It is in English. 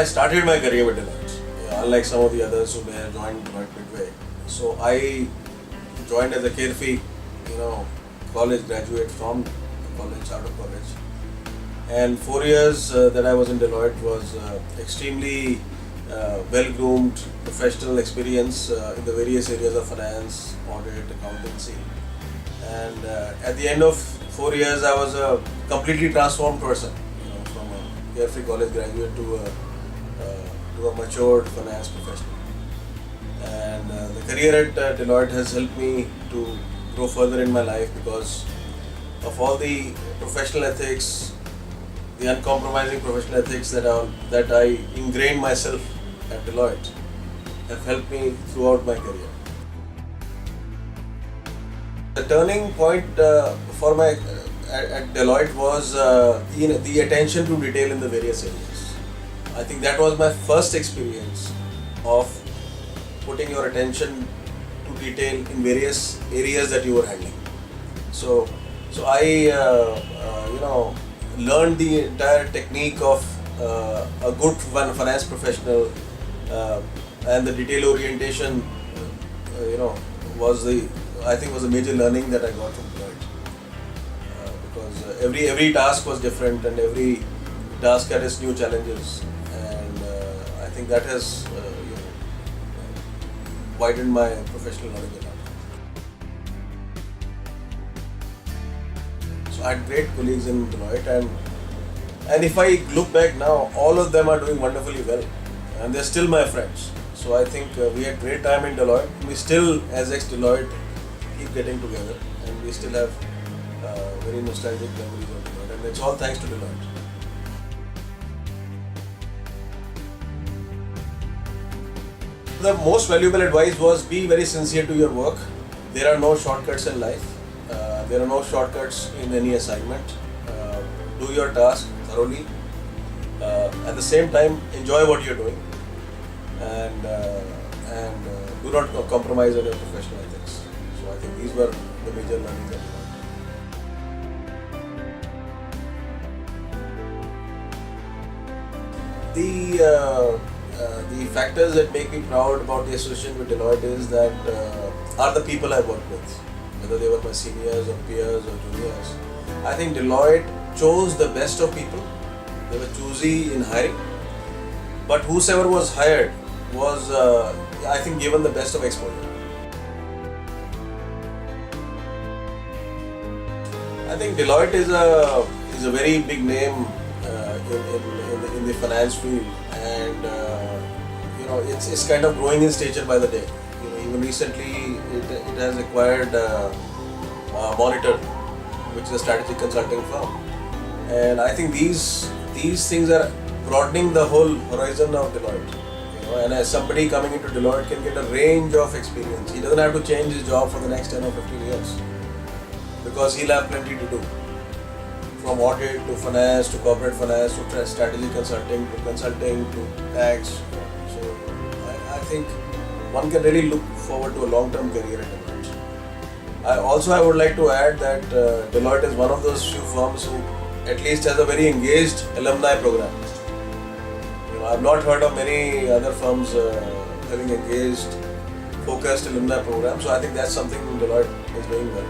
started my career with Deloitte, unlike some of the others who may have joined Deloitte midway. So I joined as a carefree, college graduate from college, out of college. And 4 years that I was in Deloitte was extremely well-groomed professional experience in the various areas of finance, audit, accountancy. And at the end of 4 years, I was a completely transformed person, from a carefree college graduate to a matured finance professional. And the career at Deloitte has helped me to grow further in my life because of all the professional ethics, the uncompromising professional ethics that I ingrained myself at Deloitte have helped me throughout my career. The turning point for my at Deloitte was the attention to detail in the various areas. I think that was my first experience of putting your attention to detail in various areas that you were handling. So I learned the entire technique of a good finance professional, and the detail orientation was a major learning that I got from Deloitte, because every task was different and every task had its new challenges, and I think that has widened my professional knowledge a lot. So I had great colleagues in Deloitte, and if I look back now, all of them are doing wonderfully well, and they're still my friends. So I think we had great time in Deloitte. We still, as ex-Deloitte, keep getting together, and we still have very nostalgic memories of Deloitte, and it's all thanks to Deloitte. The most valuable advice was be very sincere to your work. There are no shortcuts in life. There are no shortcuts in any assignment. Do your task thoroughly. At the same time, enjoy what you're doing, and do not compromise on your professional ethics. So I think these were the major learnings that I learned. The factors that make me proud about the association with Deloitte is that are the people I work with, whether they were my seniors or peers or juniors. I think Deloitte chose the best of people. They were choosy in hiring, but whosoever was hired was, I think, given the best of exposure. I think Deloitte is a very big name in the finance field, and it's kind of growing in stature by the day. Even recently it has acquired Monitor, which is a strategic consulting firm, and I think these things are broadening the whole horizon of Deloitte. And as somebody coming into Deloitte can get a range of experience. He doesn't have to change his job for the next 10 or 15 years because he'll have plenty to do. From audit to finance to corporate finance to strategy consulting to tax. So I think one can really look forward to a long-term career at Deloitte. I would like to add that Deloitte is one of those few firms who at least has a very engaged alumni program. I've not heard of many other firms having engaged, focused alumni program. So I think that's something Deloitte is doing well.